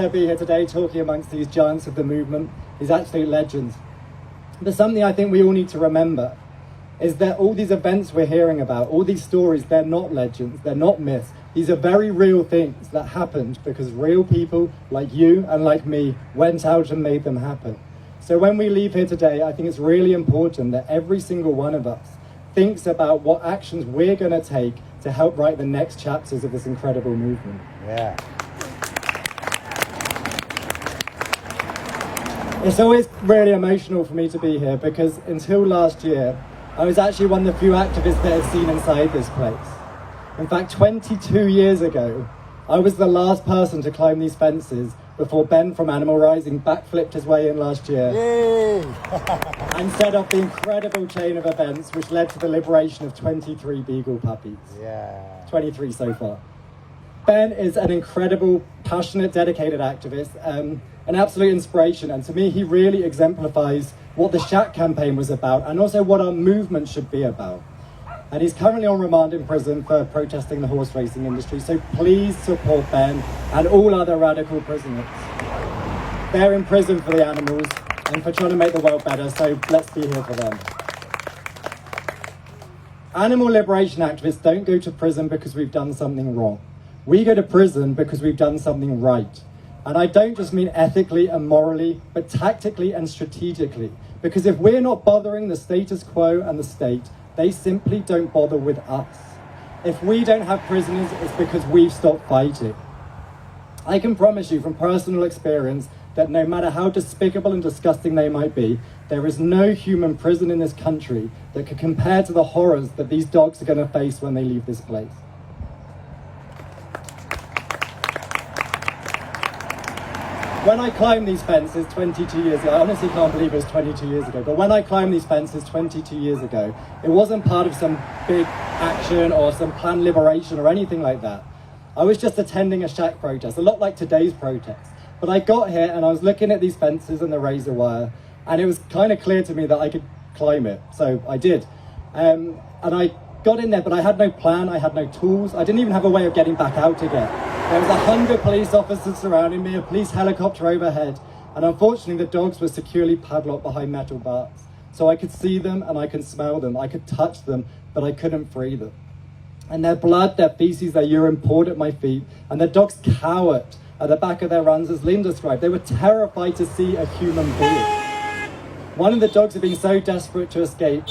to be here today talking amongst these giants of the movement, these absolute legends. But something I think we all need to remember is that all these events we're hearing about, all these stories, they're not legends, they're not myths. These are very real things that happened because real people like you and like me went out and made them happen. So when we leave here today, I think it's really important that every single one of us thinks about what actions we're going to take to help write the next chapters of this incredible movement. Yeah. It's always really emotional for me to be here because until last year, I was actually one of the few activists that had seen inside this place. In fact, 22 years ago, I was the last person to climb these fences before Ben from Animal Rising backflipped his way in last year. Yay! And set off the incredible chain of events which led to the liberation of 23 Beagle puppies. Yeah. 23 so far. Ben is an incredible, passionate, dedicated activist, an absolute inspiration, and to me he really exemplifies what the SHAC campaign was about and also what our movement should be about. And he's currently on remand in prison for protesting the horse racing industry, so please support Ben and all other radical prisoners. They're in prison for the animals and for trying to make the world better, so let's be here for them. Animal liberation activists don't go to prison because we've done something wrong. We go to prison because we've done something right. And I don't just mean ethically and morally, but tactically and strategically. Because if we're not bothering the status quo and the state, they simply don't bother with us. If we don't have prisoners, it's because we've stopped fighting. I can promise you from personal experience that no matter how despicable and disgusting they might be, there is no human prison in this country that could compare to the horrors that these dogs are going to face when they leave this place. When I climbed these fences 22 years ago, I honestly can't believe it was 22 years ago, but when I climbed these fences 22 years ago, it wasn't part of some big action or some planned liberation or anything like that. I was just attending a SHAC protest, a lot like today's protest. But I got here and I was looking at these fences and the razor wire, and it was kind of clear to me that I could climb it, so I did. And I got in there, but I had no plan, I had no tools, I didn't even have a way of getting back out again. There was 100 police officers surrounding me, a police helicopter overhead, and unfortunately the dogs were securely padlocked behind metal bars. So I could see them and I could smell them, I could touch them, but I couldn't free them. And their blood, their feces, their urine poured at my feet, and the dogs cowered at the back of their runs, as Lynn described. They were terrified to see a human being. One of the dogs had been so desperate to escape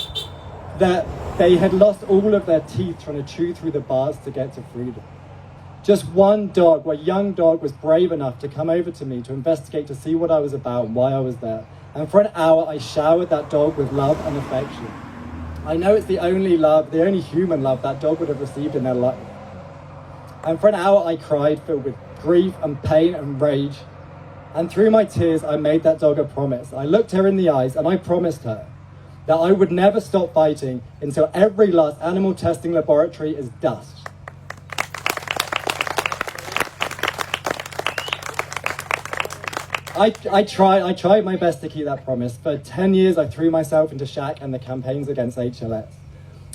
that they had lost all of their teeth trying to chew through the bars to get to freedom. Just one dog, a young dog, was brave enough to come over to me to investigate, to see what I was about and why I was there. And for an hour, I showered that dog with love and affection. I know it's the only love, the only human love that dog would have received in their life. And for an hour, I cried, filled with grief and pain and rage. And through my tears, I made that dog a promise. I looked her in the eyes and I promised her that I would never stop fighting until every last animal testing laboratory is dust. I tried my best to keep that promise. For 10 years, I threw myself into SHAC and the campaigns against HLS.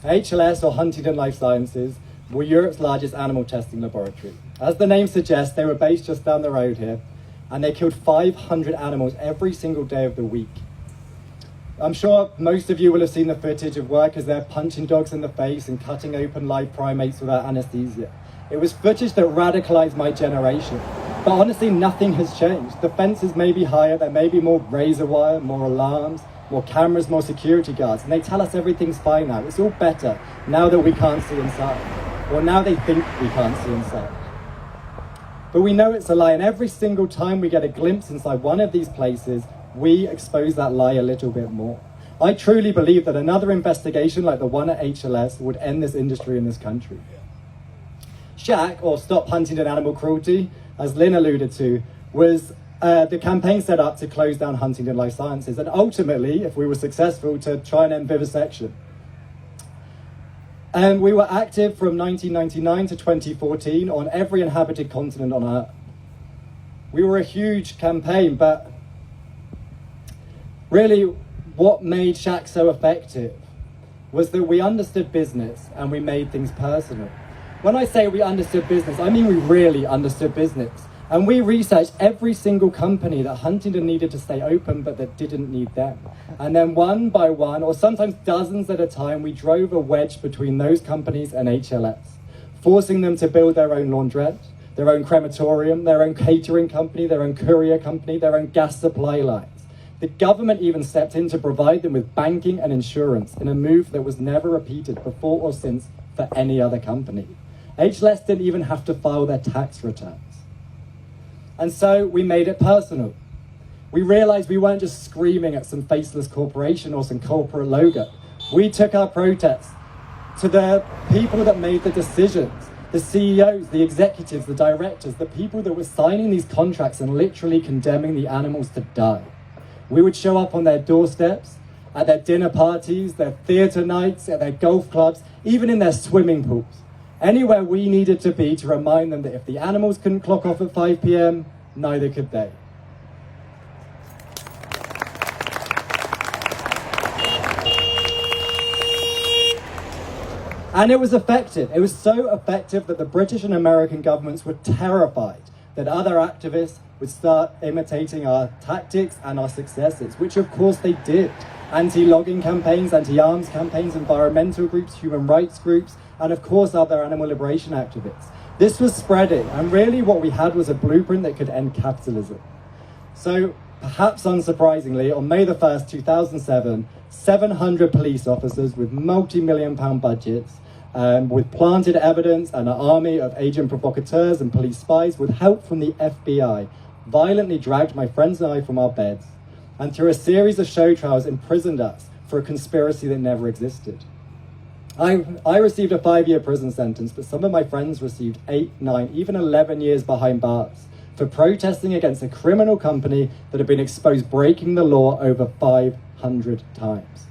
HLS, or Huntingdon Life Sciences, were Europe's largest animal testing laboratory. As the name suggests, they were based just down the road here, and they killed 500 animals every single day of the week. I'm sure most of you will have seen the footage of workers there punching dogs in the face and cutting open live primates without anesthesia. It was footage that radicalized my generation. But honestly, nothing has changed. The fences may be higher, there may be more razor wire, more alarms, more cameras, more security guards, and they tell us everything's fine now. It's all better now that we can't see inside, or now they think we can't see inside. But we know it's a lie, and every single time we get a glimpse inside one of these places, we expose that lie a little bit more. I truly believe that another investigation like the one at HLS would end this industry in this country. SHAC, or Stop Huntingdon Animal Cruelty, as Lynn alluded to, was the campaign set up to close down Huntingdon Life Sciences, and ultimately, if we were successful, to try and end vivisection. And we were active from 1999 to 2014 on every inhabited continent on Earth. We were a huge campaign, but really what made SHAC so effective was that we understood business and we made things personal. When I say we understood business, I mean we really understood business. And we researched every single company that Huntingdon needed to stay open, but that didn't need them. And then one by one, or sometimes dozens at a time, we drove a wedge between those companies and HLS, forcing them to build their own laundrette, their own crematorium, their own catering company, their own courier company, their own gas supply lines. The government even stepped in to provide them with banking and insurance in a move that was never repeated before or since for any other company. HLS didn't even have to file their tax returns. And so we made it personal. We realized we weren't just screaming at some faceless corporation or some corporate logo. We took our protests to the people that made the decisions, the CEOs, the executives, the directors, the people that were signing these contracts and literally condemning the animals to die. We would show up on their doorsteps, at their dinner parties, their theatre nights, at their golf clubs, even in their swimming pools. Anywhere we needed to be to remind them that if the animals couldn't clock off at 5 p.m, neither could they. And it was effective. It was so effective that the British and American governments were terrified that other activists would start imitating our tactics and our successes, which of course they did. Anti-logging campaigns, anti-arms campaigns, environmental groups, human rights groups, and of course other animal liberation activists. This was spreading, and really what we had was a blueprint that could end capitalism. So, perhaps unsurprisingly, on May the 1st, 2007, 700 police officers with multi-million-pound budgets, with planted evidence and an army of agent provocateurs and police spies with help from the FBI, violently dragged my friends and I from our beds, and through a series of show trials imprisoned us for a conspiracy that never existed. I received a 5-year prison sentence, but some of my friends received 8, 9, even 11 years behind bars for protesting against a criminal company that had been exposed breaking the law over 500 times.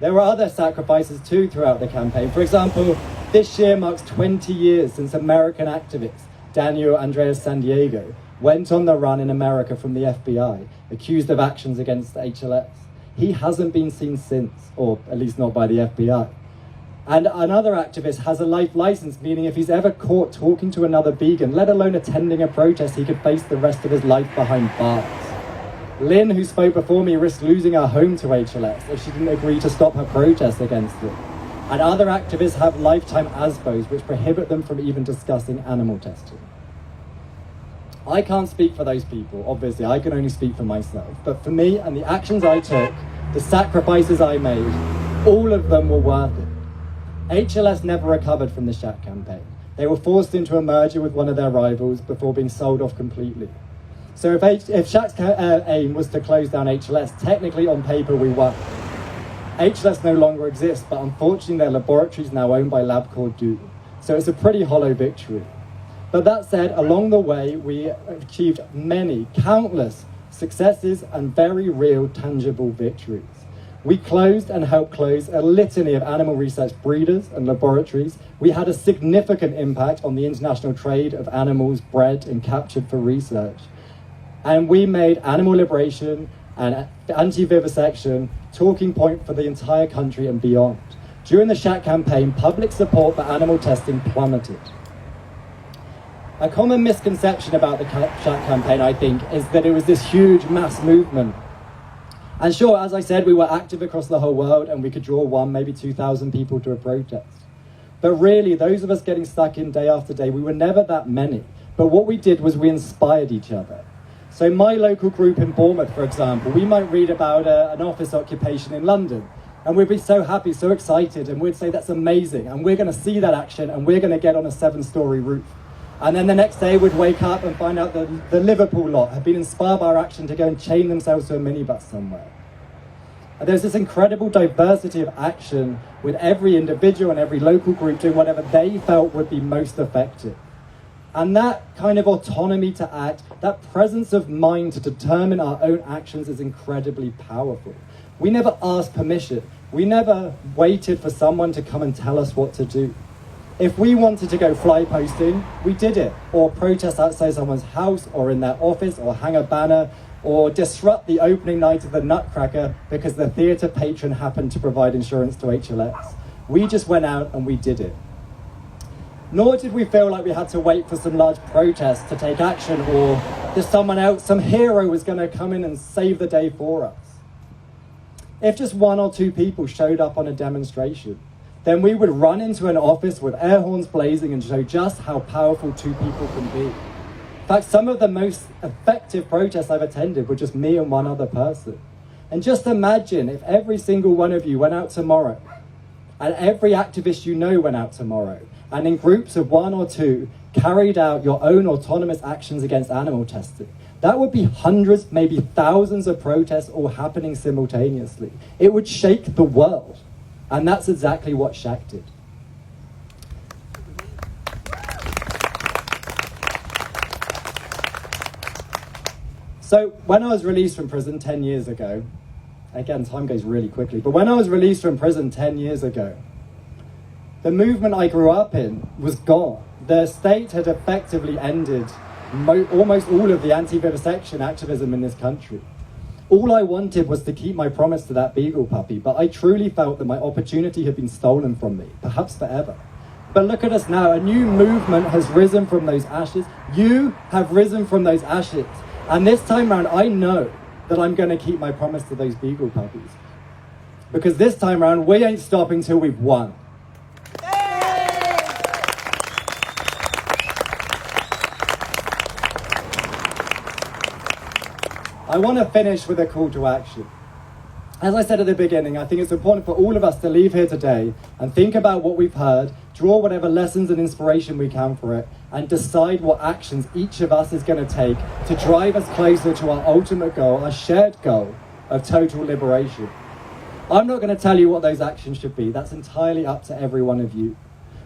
There were other sacrifices too throughout the campaign. For example, this year marks 20 years since American activist Daniel Andreas San Diego went on the run in America from the FBI, accused of actions against HLS. He hasn't been seen since, or at least not by the FBI. And another activist has a life license, meaning if he's ever caught talking to another vegan, let alone attending a protest, he could face the rest of his life behind bars. Lynn, who spoke before me, risked losing her home to HLS if she didn't agree to stop her protest against them. And other activists have lifetime ASBOs, which prohibit them from even discussing animal testing. I can't speak for those people, obviously, I can only speak for myself. But for me and the actions I took, the sacrifices I made, all of them were worth it. HLS never recovered from the SHAC campaign. They were forced into a merger with one of their rivals before being sold off completely. So if SHAC's aim was to close down HLS, technically on paper we won. HLS no longer exists, but unfortunately their laboratory is now owned by LabCorp. So it's a pretty hollow victory. But that said, along the way, we achieved many, countless successes and very real, tangible victories. We closed and helped close a litany of animal research breeders and laboratories. We had a significant impact on the international trade of animals bred and captured for research. And we made animal liberation and anti-vivisection talking point for the entire country and beyond. During the SHAC campaign, public support for animal testing plummeted. A common misconception about the SHAC campaign, I think, is that it was this huge mass movement. And sure, as I said, we were active across the whole world and we could draw 1, maybe 2,000 people to a protest. But really, those of us getting stuck in day after day, we were never that many. But what we did was we inspired each other. So my local group in Bournemouth, for example, we might read about an office occupation in London and we'd be so happy, so excited, and we'd say that's amazing and we're going to see that action and we're going to get on a 7-story roof. And then the next day we'd wake up and find out that the Liverpool lot had been inspired by our action to go and chain themselves to a minibus somewhere. And there's this incredible diversity of action with every individual and every local group doing whatever they felt would be most effective. And that kind of autonomy to act, that presence of mind to determine our own actions is incredibly powerful. We never asked permission. We never waited for someone to come and tell us what to do. If we wanted to go fly posting, we did it, or protest outside someone's house or in their office or hang a banner or disrupt the opening night of the Nutcracker because the theatre patron happened to provide insurance to HLS. We just went out and we did it. Nor did we feel like we had to wait for some large protest to take action, or that someone else, some hero was going to come in and save the day for us. If just 1 or 2 people showed up on a demonstration, then we would run into an office with air horns blazing and show just how powerful 2 people can be. In fact, some of the most effective protests I've attended were just me and 1 other person. And just imagine if every single one of you went out tomorrow, and every activist you know went out tomorrow, and in groups of 1 or 2 carried out your own autonomous actions against animal testing. That would be hundreds, maybe thousands of protests all happening simultaneously. It would shake the world. And that's exactly what SHAC did. So when I was released from prison 10 years ago, again, time goes really quickly, but when I was released from prison 10 years ago, the movement I grew up in was gone. The state had effectively ended almost all of the anti-vivisection activism in this country. All I wanted was to keep my promise to that beagle puppy, but I truly felt that my opportunity had been stolen from me, perhaps forever. But look at us now, a new movement has risen from those ashes. You have risen from those ashes. And this time round, I know that I'm going to keep my promise to those beagle puppies. Because this time round, we ain't stopping till we've won. I want to finish with a call to action. As I said at the beginning, I think it's important for all of us to leave here today and think about what we've heard, draw whatever lessons and inspiration we can for it, and decide what actions each of us is going to take to drive us closer to our ultimate goal, our shared goal of total liberation. I'm not going to tell you what those actions should be. That's entirely up to every one of you.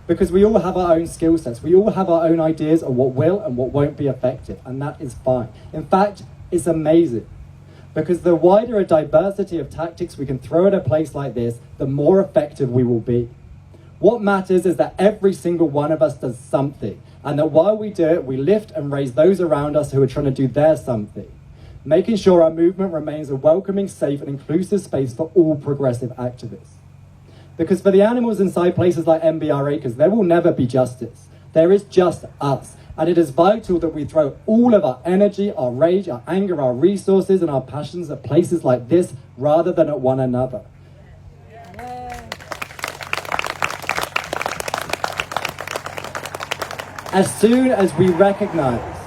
Because we all have our own skill sets. We all have our own ideas of what will and what won't be effective, and that is fine. In fact, it's amazing, because the wider a diversity of tactics we can throw at a place like this, the more effective we will be. What matters is that every single one of us does something, and that while we do it, we lift and raise those around us who are trying to do their something, making sure our movement remains a welcoming, safe, and inclusive space for all progressive activists. Because for the animals inside places like MBR Acres, there will never be justice. There is just us. And it is vital that we throw all of our energy, our rage, our anger, our resources, and our passions at places like this rather than at one another. As soon as we recognize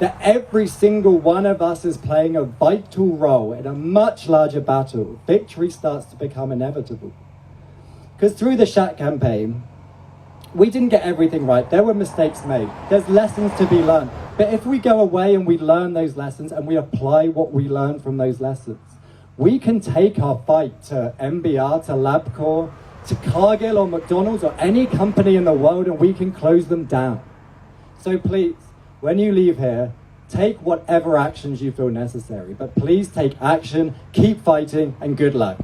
that every single one of us is playing a vital role in a much larger battle, victory starts to become inevitable. Because through the SHAC campaign, we didn't get everything right. There were mistakes made. There's lessons to be learned. But if we go away and we learn those lessons and we apply what we learn from those lessons, we can take our fight to MBR, to LabCorp, to Cargill or McDonald's or any company in the world, and we can close them down. So please, when you leave here, take whatever actions you feel necessary. But please take action, keep fighting, and good luck.